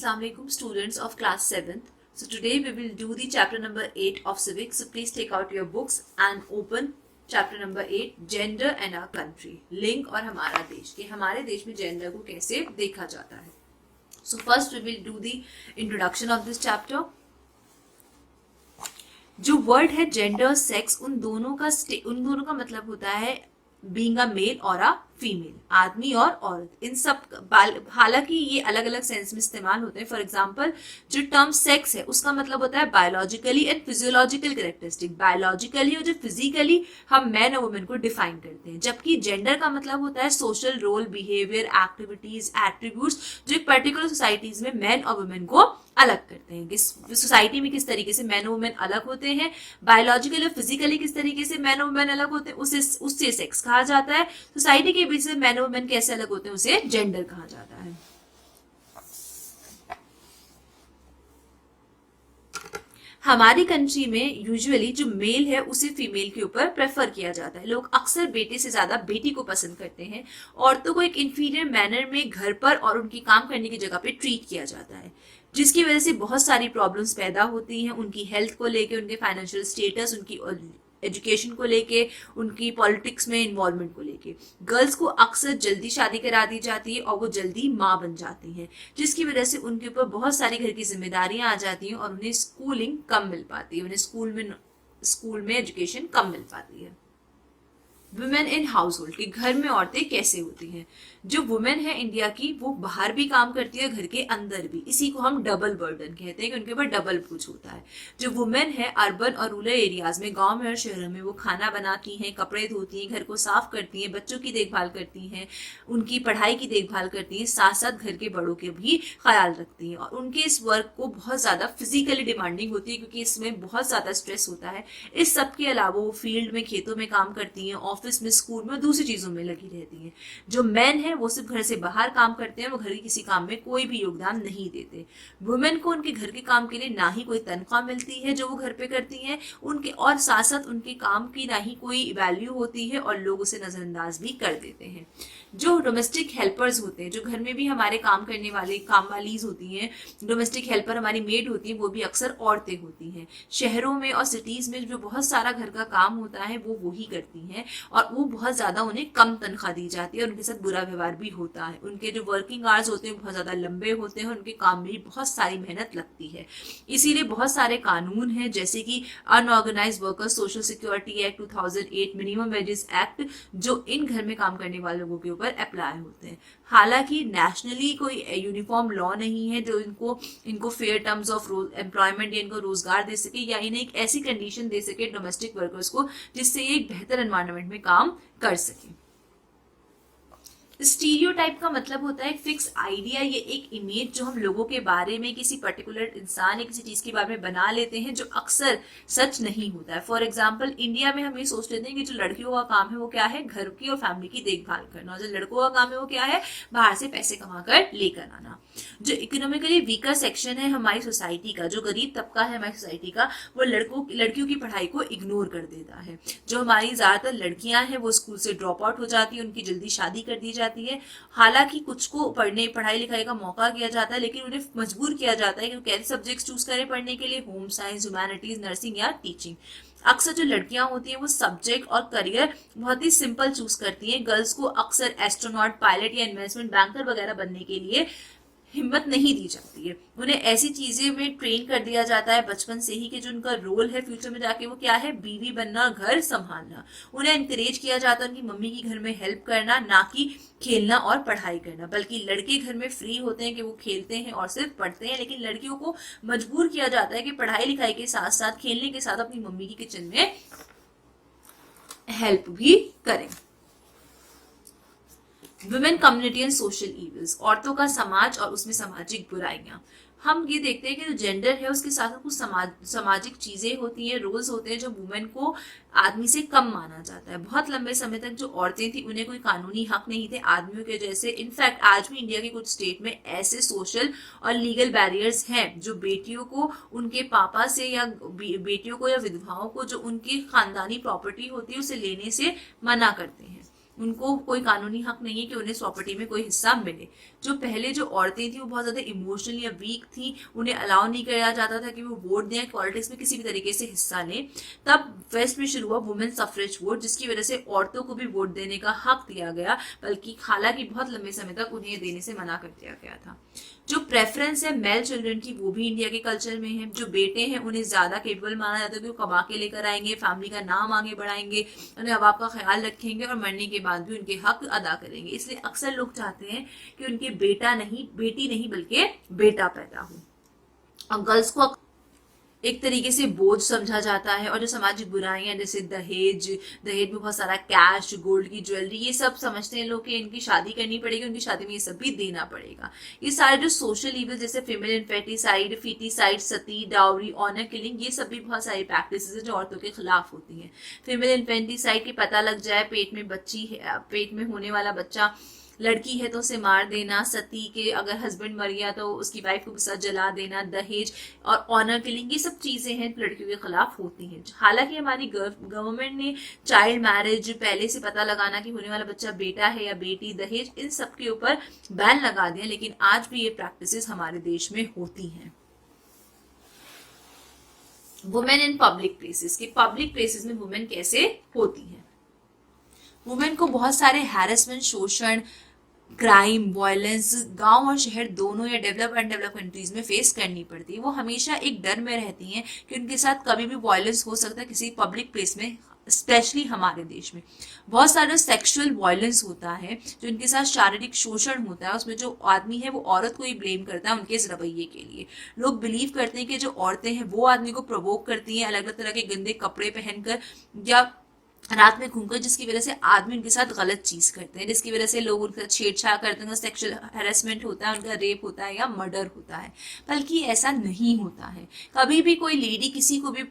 Assalamualaikum students of class 7th. So today we will do the chapter number 8 of civics. So please take out your books and open chapter number 8 gender and our country. लिंग और हमारा देश कि हमारे देश में gender को कैसे देखा जाता है. So first we will do the introduction of this chapter. जो वर्ड है जेंडर सेक्स उन दोनों का मतलब होता है बीइंग अ मेल और अ फीमेल, आदमी और औरत. इन सब हालांकि ये अलग अलग सेंस में इस्तेमाल होते हैं. फॉर एग्जांपल जो टर्म सेक्स है उसका मतलब होता है biologically and physiological characteristic. Biologically और जो फिजिकली हम मैन और वुमेन को डिफाइन करते हैं, जबकि जेंडर का मतलब होता है social role, behaviour, activities, attributes जो एक पर्टिकुलर सोसाइटीज में मैन और वुमेन को अलग करते हैं. किस सोसाइटी में किस तरीके से मैन और वुमेन अलग होते हैं, बायोलॉजिकली और फिजिकली किस तरीके से मैन और वुमेन अलग होते हैं, उससे सेक्स कहा जाता है. सोसाइटी के बीच से मैन और वुमेन कैसे अलग होते हैं उसे जेंडर कहा जाता है. हमारी कंट्री में यूजुअली जो मेल है उसे फीमेल के ऊपर प्रेफर किया जाता है. लोग अक्सर बेटे से ज्यादा बेटी को पसंद करते हैं. औरतों को एक इंफीरियर मैनर में घर पर और उनकी काम करने की जगह पे ट्रीट किया जाता है, जिसकी वजह से बहुत सारी प्रॉब्लम्स पैदा होती हैं. उनकी हेल्थ को लेके, उनके फाइनेंशियल स्टेटस, उनकी एजुकेशन को लेके, उनकी पॉलिटिक्स में इन्वॉल्वमेंट को लेके. गर्ल्स को अक्सर जल्दी शादी करा दी जाती है और वो जल्दी माँ बन जाती हैं, जिसकी वजह से उनके ऊपर बहुत सारी घर की जिम्मेदारियां आ जाती हैं और उन्हें स्कूलिंग कम मिल पाती है, उन्हें स्कूल में एजुकेशन कम मिल पाती है. वुमेन इन हाउस होल्ड, के घर में औरतें कैसे होती हैं. जो वुमेन है इंडिया की वो बाहर भी काम करती है, घर के अंदर भी. इसी को हम डबल बर्डन कहते हैं कि उनके ऊपर डबल बोझ होता है. जो वुमेन है अर्बन और रूरल एरियाज में, गांव में और शहरों में, वो खाना बनाती हैं, कपड़े धोती हैं, घर को साफ करती हैं, बच्चों की देखभाल करती हैं, उनकी पढ़ाई की देखभाल करती हैं, साथ साथ घर के बड़ों के भी ख्याल रखती हैं. और उनके इस वर्क को बहुत ज्यादा फिजिकली डिमांडिंग होती है क्योंकि इसमें बहुत ज्यादा स्ट्रेस होता है. इस सब के अलावा वो फील्ड में, खेतों में काम करती हैं, ऑफिस में, स्कूल में, दूसरी चीजों में लगी रहती हैं. जो मैन है वो सिर्फ घर से बाहर काम करते हैं, वो घर के किसी काम में कोई भी योगदान नहीं देते. वुमेन को उनके घर के काम के लिए ना ही कोई तनख्वाह मिलती है जो वो घर पे करती हैं उनके, और साथ साथ उनके काम की ना ही कोई वैल्यू होती है और लोग उसे नजरअंदाज भी कर देते हैं. जो डोमेस्टिक हेल्पर्स होते हैं, जो घर में भी हमारे काम करने वाले काम वालीज होती हैं, डोमेस्टिक हेल्पर हमारी मेड होती है, वो भी अक्सर औरतें होती हैं. शहरों में और सिटीज में जो बहुत सारा घर का काम होता है वो वही करती हैं और वो बहुत ज्यादा उन्हें कम तनख्वाह दी जाती है और उनके साथ बुरा व्यवहार भी होता है. उनके जो वर्किंग आवर्स होते हैं बहुत ज्यादा लंबे होते हैं, उनके काम में भी बहुत सारी मेहनत लगती है. इसीलिए बहुत सारे कानून हैं जैसे कि unorganised workers social security act 2008, minimum wages act, जो इन घर में काम करने वाले लोगों के ऊपर अप्लाई होते हैं. हालांकि नेशनली कोई यूनिफॉर्म लॉ नहीं है जो इनको फेयर टर्म्स ऑफ एम्प्लॉयमेंट या इनको रोजगार दे सके या इन्हें एक ऐसी कंडीशन दे सके डोमेस्टिक वर्कर्स को जिससे ये एक बेहतर एनवायरनमेंट में काम कर सके. स्टीरियोटाइप का मतलब होता है फिक्स आइडिया, ये एक इमेज जो हम लोगों के बारे में, किसी पर्टिकुलर इंसान या किसी चीज के बारे में बना लेते हैं जो अक्सर सच नहीं होता है. फॉर एग्जांपल इंडिया में हम ये सोच लेते हैं कि जो लड़कियों का काम है वो क्या है, घर की और फैमिली की देखभाल करना, और जो लड़कों का काम है वो क्या है, बाहर से पैसे कमाकर लेकर आना. जो इकोनॉमिकली वीकर सेक्शन है हमारी सोसाइटी का, जो गरीब तबका है हमारी सोसाइटी का, वो लड़कियों की पढ़ाई को इग्नोर कर देता है. जो हमारी ज्यादातर लड़कियां हैं वो स्कूल से ड्रॉप आउट हो जाती है, उनकी जल्दी शादी कर दी जाती है. हालांकि कुछ को पढ़ाई लिखाई का मौका दिया जाता है, लेकिन उन्हें मजबूर किया जाता है कि कैसे सब्जेक्ट्स चूज करें पढ़ने के लिए, होम साइंस, ह्यूमैनिटीज, नर्सिंग या टीचिंग. अक्सर जो लड़कियां होती हैं वो सब्जेक्ट और करियर बहुत ही सिंपल चूज करती हैं. गर्ल्स को अक्सर एस्ट्रोनॉट, पायलट या इन्वेस्टमेंट बैंकर वगैरह बनने के लिए हिम्मत नहीं दी जाती है. उन्हें ऐसी चीजें में ट्रेन कर दिया जाता है बचपन से ही कि जो उनका रोल है फ्यूचर में जाके वो क्या है, बीवी बनना, घर संभालना. उन्हें एनकरेज किया जाता है उनकी मम्मी की घर में हेल्प करना, ना कि खेलना और पढ़ाई करना. बल्कि लड़के घर में फ्री होते हैं कि वो खेलते हैं और सिर्फ पढ़ते हैं, लेकिन लड़कियों को मजबूर किया जाता है कि पढ़ाई लिखाई के साथ साथ, खेलने के साथ अपनी मम्मी की किचन में हेल्प भी करें. Women community and social evils, औरतों का समाज और उसमें सामाजिक बुराइयां. हम ये देखते हैं कि जो जेंडर है उसके साथ कुछ सामाजिक चीजें होती हैं, रोल्स होते हैं जो वुमेन को आदमी से कम माना जाता है. बहुत लंबे समय तक जो औरतें थी उन्हें कोई कानूनी हक नहीं थे आदमियों के जैसे. इनफैक्ट आज भी इंडिया के कुछ स्टेट में ऐसे सोशल और लीगल बैरियर्स हैं जो बेटियों को उनके पापा से या बेटियों को या विधवाओं को जो उनकी खानदानी प्रॉपर्टी होती है उसे लेने से मना करते हैं. उनको कोई कानूनी हक नहीं है कि उन्हें प्रॉपर्टी में कोई हिस्सा मिले। जो पहले जो औरतें थी वो बहुत ज्यादा इमोशनल या वीक थी, उन्हें अलाउ नहीं किया जाता था कि वो वोट दें, पॉलिटिक्स में किसी भी तरीके से हिस्सा लें। तब वेस्ट में शुरू हुआ वुमेन सफरेज वोट, जिसकी वजह से औरतों को भी वोट देने का हक दिया गया, बल्कि हालांकि बहुत लंबे समय तक उन्हें देने से मना कर दिया गया था। जो प्रेफरेंस है मेल चिल्ड्रन की, वो भी इंडिया के कल्चर में है। जो बेटे हैं उन्हें ज्यादा केपेबल माना जाता है कि वो कमा के लेकर आएंगे, फैमिली का नाम आगे बढ़ाएंगे, उन्हें अब आपका ख्याल रखेंगे और मरने के बाद भी उनके हक अदा करेंगे। इसलिए अक्सर लोग चाहते हैं कि उनके बेटा नहीं, बेटी नहीं, बल्कि बेटा पैदा हो। और गर्ल्स को एक तरीके से बोझ समझा जाता है, और जो सामाजिक बुराइयां जैसे दहेज में बहुत सारा कैश, गोल्ड की ज्वेलरी, ये सब समझते हैं लोग कि इनकी शादी करनी पड़ेगी, उनकी शादी में ये सब भी देना पड़ेगा। ये सारे जो सोशल इवल जैसे फीमेल इन्फेटिसाइड, फीटिसाइड, सती, डाउरी, ऑनर किलिंग, ये सब भी बहुत सारी प्रैक्टिसेस है जो औरतों के खिलाफ होती हैं। फीमेल इन्फेटिसाइड के पता लग जाए, पेट में बच्ची है, पेट में होने वाला बच्चा लड़की है तो उसे मार देना, सती के अगर हस्बैंड मर गया तो उसकी वाइफ को साथ जला देना, दहेज और ऑनर किलिंग, ये सब चीजें हैं लड़कियों के खिलाफ होती हैं। हालांकि हमारी गवर्नमेंट ने चाइल्ड मैरिज पहले से पता लगाना कि होने वाला बच्चा बेटा है या बेटी, दहेज, इन सब के ऊपर बैन लगा दिया, लेकिन आज भी ये प्रैक्टिसेस हमारे देश में होती हैं। वुमेन इन पब्लिक प्लेसेस, कि पब्लिक प्लेसेस में वुमेन कैसे होती हैं। वुमेन को बहुत सारे हैरेसमेंट, शोषण, क्राइम, वायलेंस गांव और शहर दोनों या डेवलप अनडेवलप कंट्रीज में फेस करनी पड़ती है। वो हमेशा एक डर में रहती हैं कि उनके साथ कभी भी वायलेंस हो सकता है किसी पब्लिक प्लेस में, स्पेशली हमारे देश में। बहुत सारा सेक्सुअल वायलेंस होता है, जो उनके साथ शारीरिक शोषण होता है, उसमें जो आदमी है वो औरत को ही ब्लेम करता है उनके इस रवैये के लिए। लोग बिलीव करते हैं कि जो औरतें हैं वो आदमी को प्रोवोक करती हैं अलग अलग तरह के गंदे कपड़े पहनकर या रात में घूमकर, जिसकी वजह से आदमी उनके साथ गलत चीज करते हैं, जिसकी वजह से लोग उनके साथ छेड़छाड़ करते हैं, सेक्सुअल हैरेसमेंट होता है, उनका रेप होता है या मर्डर होता है। बल्कि ऐसा नहीं होता है। कभी भी कोई लेडी किसी को भी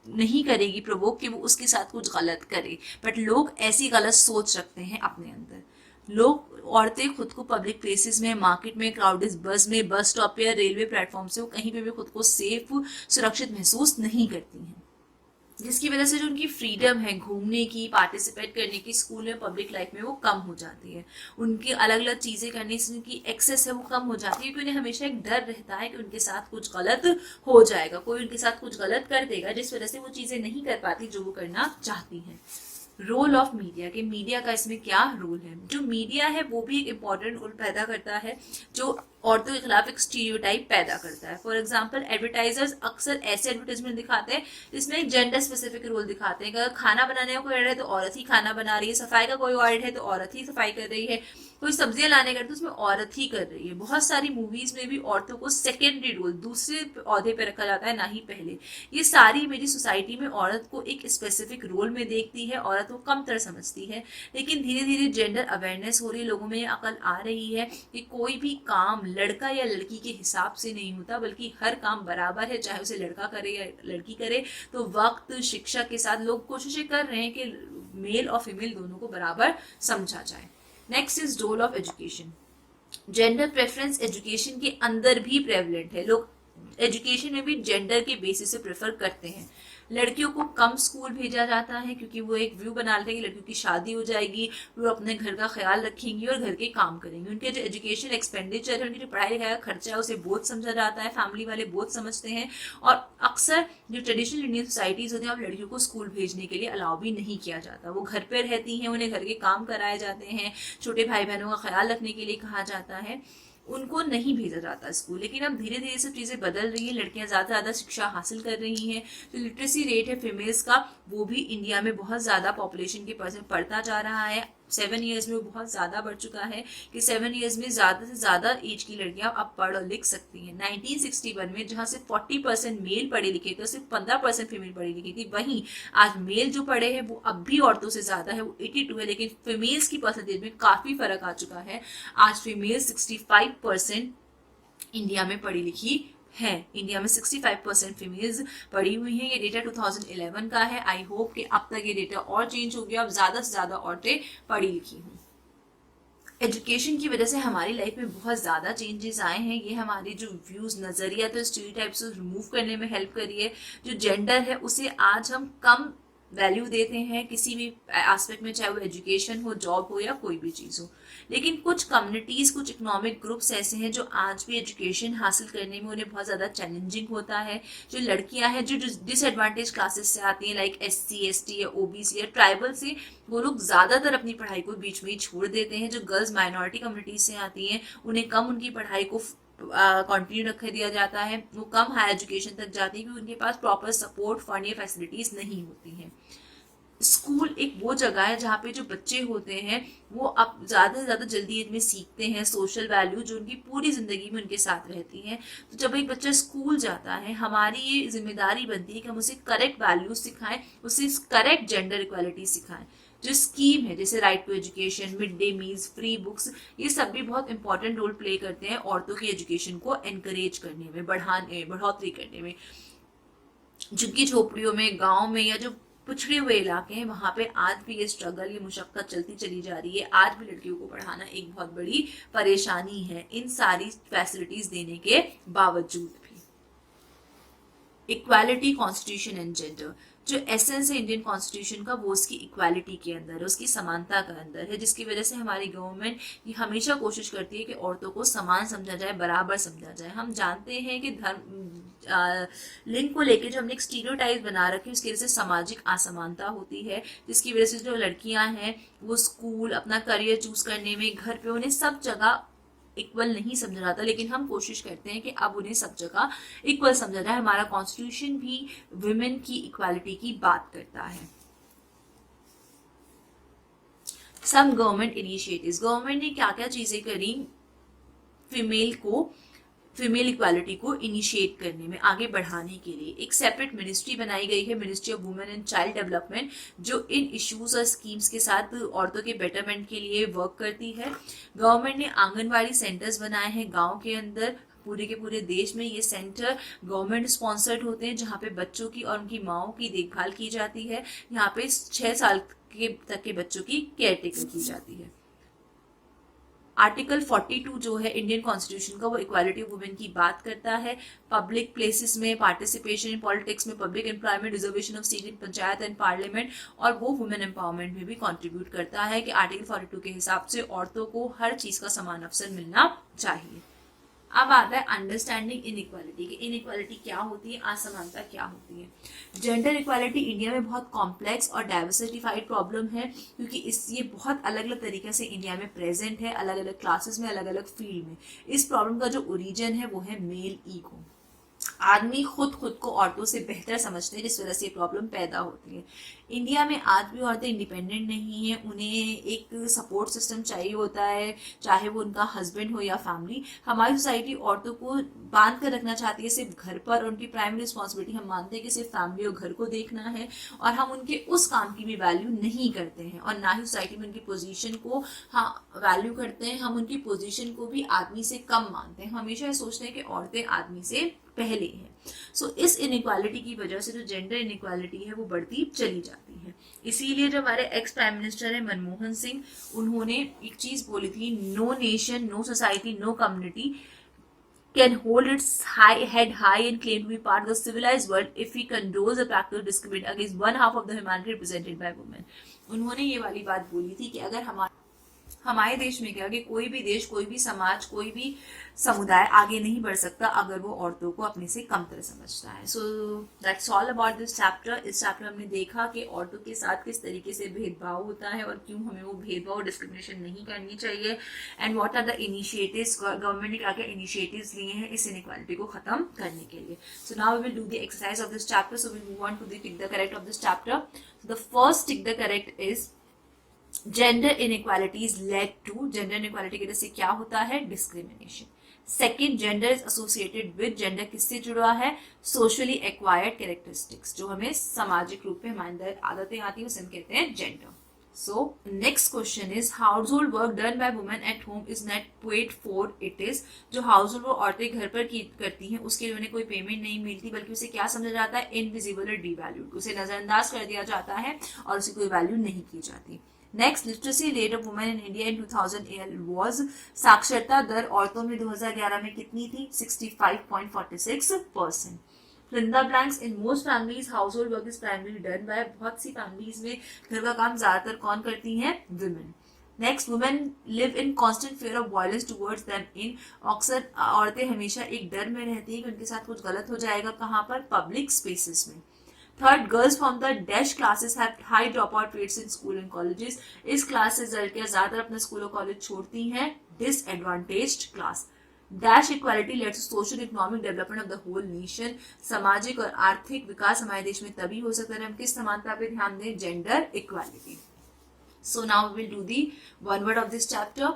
नहीं करेगी प्रोवोक कि वो उसके साथ कुछ गलत करे, बट लोग ऐसी गलत सोच रखते हैं अपने अंदर। लोग, औरतें खुद को पब्लिक प्लेसेस में, मार्केट में, क्राउडेड बस में, बस स्टॉप या रेलवे प्लेटफॉर्म से वो कहीं पे भी खुद को सेफ, सुरक्षित महसूस नहीं करती हैं, जिसकी वजह से जो उनकी फ्रीडम है घूमने की, पार्टिसिपेट करने की, स्कूल में, पब्लिक लाइफ में, वो कम हो जाती है। उनकी अलग अलग चीजें करने से उनकी एक्सेस है वो कम हो जाती है, क्योंकि उन्हें हमेशा एक डर रहता है कि उनके साथ कुछ गलत हो जाएगा, कोई उनके साथ कुछ गलत कर देगा, जिस वजह से वो चीजें नहीं कर पाती जो वो करना चाहती हैं। रोल ऑफ मीडिया, के मीडिया का इसमें क्या रोल है। जो मीडिया है वो भी एक इम्पॉर्टेंट रोल पैदा करता है, जो औरतों के खिलाफ एक स्टीरियोटाइप पैदा करता है। फॉर एग्जाम्पल, एडवर्टाइजर्स अक्सर ऐसे एडवर्टाइजमेंट दिखाते हैं जिसमें एक जेंडर स्पेसिफिक रोल दिखाते हैं। अगर खाना बनाने का कोई ऑर्डर है तो औरत ही खाना बना रही है, सफाई का कोई ऑर्डर है तो औरत ही सफाई कर रही है, कोई सब्जियां लाने का तो उसमें औरत ही कर रही है। बहुत सारी मूवीज में भी औरतों को सेकेंडरी रोल, दूसरे औहदे पे रखा जाता है, ना ही पहले। ये सारी मेरी सोसाइटी में औरत को एक स्पेसिफिक रोल में देखती है, औरत को कमतर समझती है। लेकिन धीरे धीरे जेंडर अवेयरनेस हो रही है, लोगों में अकल आ रही है कि कोई भी काम लड़का या लड़की के हिसाब से नहीं होता, बल्कि हर काम बराबर है, चाहे उसे लड़का करे या लड़की करे। तो वक्त, शिक्षा के साथ लोग कोशिशें कर रहे हैं कि मेल और फीमेल दोनों को बराबर समझा जाए। Next is role of education. Gender preference education के अंदर भी प्रेवलेंट है। लोग एजुकेशन में भी जेंडर के बेसिस से प्रेफर करते हैं। लड़कियों को कम स्कूल भेजा जाता है क्योंकि वो एक व्यू बना लेते हैं कि लड़कियों की शादी हो जाएगी, वो अपने घर का ख्याल रखेंगी और घर के काम करेंगी। उनके जो एजुकेशन एक्सपेंडिचर है, उनकी जो पढ़ाई लिखाई का खर्चा है, उसे बोझ समझा जाता है, फैमिली वाले बोझ समझते हैं। और अक्सर जो ट्रेडिशनल इंडियन सोसाइटीज होती हैं, अब लड़कियों को स्कूल भेजने के लिए अलाउ भी नहीं किया जाता। वो घर पर रहती हैं, उन्हें घर के काम कराए जाते हैं, छोटे भाई बहनों का ख्याल रखने के लिए कहा जाता है, उनको नहीं भेजा जाता स्कूल। लेकिन अब धीरे धीरे सब चीज़ें बदल रही हैं, लड़कियां ज़्यादा से ज़्यादा शिक्षा हासिल कर रही हैं। जो लिटरेसी रेट है फीमेल्स का, वो भी इंडिया में बहुत ज़्यादा पॉपुलेशन के परसेंट बढ़ता जा रहा है। 7 ईयर्स में वो बहुत ज़्यादा बढ़ चुका है कि 7 ईयर्स में ज़्यादा से ज़्यादा एज की लड़कियां अब पढ़ और लिख सकती हैं। 1961 में जहाँ से 40% मेल पढ़े लिखे थे, सिर्फ 15% फीमेल पढ़ी लिखी थी, वहीं आज मेल जो पढ़े हैं वो अब भी औरतों से ज़्यादा है, वो 82 है। लेकिन फीमेल्स की परसेंटेज में काफ़ी फर्क आ चुका है। आज फीमेल 65% इंडिया में पढ़ी लिखी है। इंडिया में 65% फीमेल्स पढ़ी हुई हैं। ये डेटा 2011 का है। आई होप कि अब तक ये डेटा और चेंज हो गया, अब ज़्यादा से ज़्यादा औरतें पढ़ी लिखी हों। एजुकेशन की वजह से हमारी लाइफ में बहुत ज़्यादा चेंजेस आए हैं। ये हमारी जो व्यूज़, नज़रिया, तो स्टीरियोटाइप्स रिमूव करने में हेल्प करी है। जो जेंडर है उसे आज हम कम वैल्यू देते हैं किसी भी एस्पेक्ट में, चाहे वो एजुकेशन हो, जॉब हो या कोई भी चीज़ हो। लेकिन कुछ कम्युनिटीज़, कुछ इकोनॉमिक ग्रुप्स ऐसे हैं जो आज भी एजुकेशन हासिल करने में उन्हें बहुत ज़्यादा चैलेंजिंग होता है। जो लड़कियां हैं जो डिसएडवांटेज क्लासेस से आती हैं, लाइक SC ST या OBC या ट्राइबल से, वो लोग ज़्यादातर अपनी पढ़ाई को बीच में ही छोड़ देते हैं। जो गर्ल्स माइनॉरिटी कम्युनिटीज से आती हैं उन्हें कम उनकी पढ़ाई को कंटिन्यू रख दिया जाता है, वो कम हायर एजुकेशन तक जाती है क्योंकि उनके पास प्रॉपर सपोर्ट फंड या फैसिलिटीज नहीं होती हैं। स्कूल एक वो जगह है जहाँ पे जो बच्चे होते हैं वो अब ज़्यादा से ज़्यादा जल्दी इनमें सीखते हैं सोशल वैल्यू जो उनकी पूरी ज़िंदगी में उनके साथ रहती हैं। तो जब एक बच्चा स्कूल जाता है, हमारी ये जिम्मेदारी बनती है कि हम उसे करेक्ट वैल्यूज सिखाएं, उसे करेक्ट जेंडर इक्वालिटी सिखाएं। जो स्कीम है जैसे right to education, mid day meals, free books, ये सब भी बहुत इंपॉर्टेंट रोल प्ले करते हैं औरतों की एजुकेशन को एनकरेज करने में, बढ़ोतरी करने में। झुग्गी झोपड़ियों में, गाँव में या जो पिछड़े हुए इलाके हैं वहां पे आज भी ये स्ट्रगल, ये मुशक्कत चलती चली जा रही है। आज भी लड़कियों को पढ़ाना एक बहुत बड़ी परेशानी है इन सारी फैसिलिटीज देने के बावजूद भी। इक्वालिटी, कॉन्स्टिट्यूशन एंड जेंडर, जो एसेंस है इंडियन कॉन्स्टिट्यूशन का वो उसकी इक्वालिटी के अंदर है, उसकी समानता का अंदर है, जिसकी वजह से हमारी गवर्नमेंट ये हमेशा कोशिश करती है कि औरतों को समान समझा जाए, बराबर समझा जाए। हम जानते हैं कि लिंग को लेकर जो हमने एक स्टीरियोटाइप बना रखी है उसकी वजह से सामाजिक असमानता होती है, जिसकी वजह से जो लड़कियां हैं वो स्कूल, अपना करियर चूज करने में, घर पे, उन्हें सब जगह इक्वल नहीं समझा जाता। लेकिन हम कोशिश करते हैं कि अब उन्हें सब जगह इक्वल समझा जाए। हमारा कॉन्स्टिट्यूशन भी वुमेन की इक्वालिटी की बात करता है। सम गवर्नमेंट इनिशिएटिव्स, गवर्नमेंट ने क्या क्या चीजें करी फीमेल इक्वालिटी को इनिशिएट करने में, आगे बढ़ाने के लिए। एक सेपरेट मिनिस्ट्री बनाई गई है, ministry of women and child development, जो इन इश्यूज और स्कीम्स के साथ औरतों के बेटरमेंट के लिए वर्क करती है। गवर्नमेंट ने आंगनवाड़ी सेंटर्स बनाए हैं गांव के अंदर, पूरे के पूरे देश में ये सेंटर गवर्नमेंट स्पॉन्सर्ड होते हैं, जहाँ पे बच्चों की और उनकी माओ की देखभाल की जाती है। यहाँ पे 6 साल तक के बच्चों की केयर टेकर की जाती है। आर्टिकल 42 जो है इंडियन कॉन्स्टिट्यूशन का, वो इक्वालिटी ऑफ वुमेन की बात करता है। पब्लिक प्लेसेस में पार्टिसिपेशन इन पॉलिटिक्स में, public employment, reservation of seat in panchayat and parliament, और वो वुमेन एम्पावरमेंट में भी कंट्रीब्यूट करता है कि आर्टिकल 42 के हिसाब से औरतों को हर चीज का समान अवसर मिलना चाहिए। अब आता है अंडरस्टैंडिंग इनइक्वालिटी कि इनइक्वालिटी क्या होती है, असमानता क्या होती है। जेंडर इक्वालिटी इंडिया में बहुत कॉम्प्लेक्स और डाइवर्सिफाइड प्रॉब्लम है, क्योंकि ये बहुत अलग अलग तरीके से इंडिया में प्रेजेंट है, अलग अलग क्लासेस में, अलग अलग फील्ड में। इस प्रॉब्लम का जो ओरिजिन है वो है मेल ईगो। आदमी खुद को औरतों से बेहतर समझते हैं, जिस वजह से ये प्रॉब्लम पैदा होती है। इंडिया में आज भी औरतें इंडिपेंडेंट नहीं है, उन्हें एक सपोर्ट सिस्टम चाहिए होता है, चाहे वो उनका हस्बैंड हो या फैमिली। हमारी सोसाइटी औरतों को बांध कर रखना चाहती है सिर्फ घर पर, और उनकी प्राइमरी रिस्पॉन्सिबिलिटी हम मानते हैं कि सिर्फ फैमिली और घर को देखना है, और हम उनके उस काम की भी वैल्यू नहीं करते हैं, और ना ही सोसाइटी में उनकी पोजीशन को वैल्यू करते हैं। हम उनकी पोजीशन को भी आदमी से कम मानते हैं, हमेशा सोचते हैं कि औरतें आदमी से पहले है। सो इस इनइक्वालिटी की वजह से जो जेंडर इनइक्वालिटी है वो बढ़ती चली जाती है। इसीलिए जो हमारे एक्स प्राइम मिनिस्टर है मनमोहन सिंह, उन्होंने एक चीज बोली थी, no nation, no society, no community can hold its head high and claim to be part of the civilized world if we condone the practice of discrimination against one half of the humanity represented by women। उन्होंने ये वाली बात बोली थी कि अगर हमारे देश में क्या कि कोई भी देश, कोई भी समाज, कोई भी समुदाय आगे नहीं बढ़ सकता अगर वो औरतों को अपने से कमतर समझता है। So that's all about this chapter. इस चैप्टर में हमने देखा कि औरतों के साथ किस तरीके से भेदभाव होता है और क्यों हमें वो भेदभाव और डिस्क्रिमिनेशन नहीं करनी चाहिए, and what are the initiatives, government ने क्या क्या इनिशिएटिव्स लिए हैं इस इनइक्वालिटी को खत्म करने के लिए। So now we will do the exercise of this chapter. So we move on to the tick the correct of this chapter. The first tick the correct is gender inequalities led to, gender inequality की वजह से क्या होता है, discrimination. Second, gender is associated with, gender किससे जुड़ा है, socially acquired characteristics, जो हमें सामाजिक रूप में हमारे अंदर आदतें आती है उसे हम कहते हैं gender. So next question is household work done by women at home is not paid for it is, जो हाउसहोल्ड वर्क औरतें घर पर करती हैं उसके लिए उन्हें कोई पेमेंट नहीं मिलती, बल्कि उसे क्या समझा जाता है, इनविजिबल और डीवैल्यूड, उसे नजरअंदाज कर दिया जाता है और उसे कोई वैल्यू नहीं की जाती। Next, literacy rate of women in India in 2011 was, साक्षरता दर औरतों में 2011 में कितनी थी, 65.46%। fill in the blanks. In most families household work is primarily done by, बहुत सी फैमिलीज में घर का काम ज्यादातर कौन करती हैं? women. Next, women live in constant fear of violence towards them in, अक्सर औरतें हमेशा एक डर में रहती हैं कि उनके साथ कुछ गलत हो जाएगा. कहाँ पर? पब्लिक स्पेसेस में. Third, girls from the dash classes have high drop out rates in school and colleges. इस क्लास से लड़कियां ज्यादातर अपने स्कूल और कॉलेज छोड़ती हैं. Disadvantaged class. Dash equality leads social economic development of the whole nation. सामाजिक और आर्थिक विकास हमारे देश में तभी हो सकता है हम किस समानता पे ध्यान दें? Gender equality. So now we will do the one word of this chapter.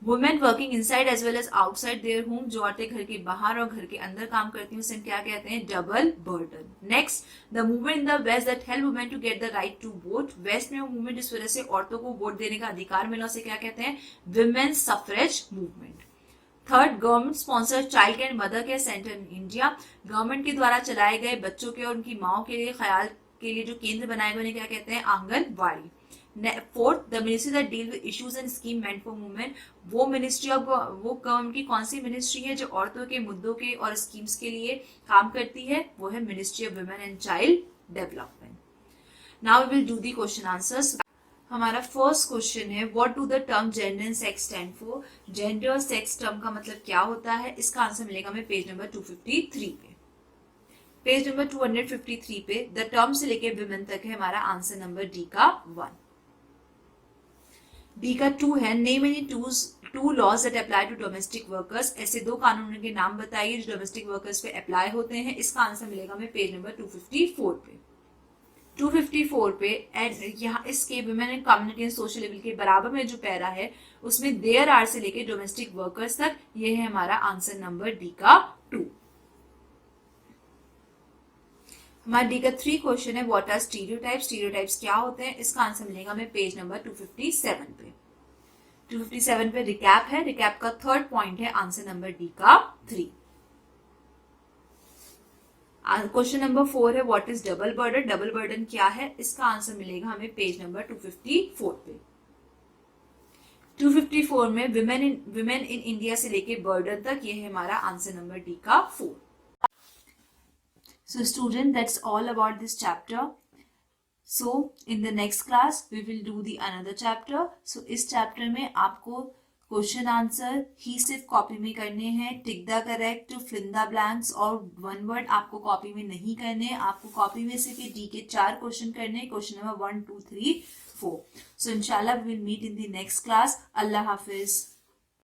Women working inside as well as outside their home. जो औरतें घर के बाहर और घर के अंदर काम करती हैं उसे क्या कहते हैं? Double burden. Next, the movement in the west that help women to get the right to vote. West में वो मूवमेंट जिस वजह से औरतों को वोट देने का अधिकार मिला उसे क्या कहते हैं? Women's suffrage movement. Third, government sponsor child and mother care centre in India. Government के द्वारा चलाए गए बच्चों के और उनकी माओ के लिए ख्याल के लिए जो केंद्र बनाए गए उन्हें क्या कहते हैं? Anganwadi. Fourth, the ministry that deal with issues and scheme meant for women. वो मिनिस्ट्री ऑफ वो गवर्नमेंट की कौन सी मिनिस्ट्री है जो औरतों के मुद्दों के और स्कीम्स के लिए काम करती है? वो है ministry of women and child development. Now we will do the question answers. हमारा फर्स्ट क्वेश्चन है what do the term gender and sex stand for. Gender और सेक्स टर्म का मतलब क्या होता है? इसका आंसर मिलेगा हमें पेज नंबर 253 पे. पेज नंबर 253 पे द टर्म से लेके विमेन तक है. हमारा आंसर नंबर डी का 1. डी का 2 है name any two laws that apply to domestic workers. ऐसे दो कानूनों के नाम बताइए जो डोमेस्टिक वर्कर्स पे अप्लाई होते हैं. इसका आंसर मिलेगा हमें पेज नंबर 254 पे. 254 पे एंड यहाँ इसके women and community and social level के बराबर में जो पैरा है उसमें देयर आर से लेके डोमेस्टिक वर्कर्स तक ये है हमारा आंसर नंबर डी का 2. हमारा डी का 3 क्वेश्चन है व्हाट आर स्टीरियोटाइप्स. स्टीरियोटाइप्स क्या होते हैं? इसका आंसर मिलेगा हमें पेज नंबर 257 पे. 257 पे रिकैप है. रिकैप का थर्ड पॉइंट है आंसर नंबर डी का 3. क्वेश्चन नंबर 4 है what is double burden. Double burden क्या है? इसका आंसर मिलेगा हमें पेज नंबर 254 पे. 254 में विमेन इन इंडिया से लेके बर्डन तक ये है हमारा आंसर नंबर डी का 4. So student, that's all about this chapter. So in the next class we will do the another chapter. So इस chapter में आपको क्वेश्चन आंसर ही सिर्फ कॉपी में करने हैं. Tick the correct, fill in the blanks और one word आपको copy में नहीं करने. आपको कॉपी में सिर्फ डी के 4 क्वेश्चन करने. Question number 1, 2, 3, 4. So inshallah we will meet in the next class. Allah Hafiz.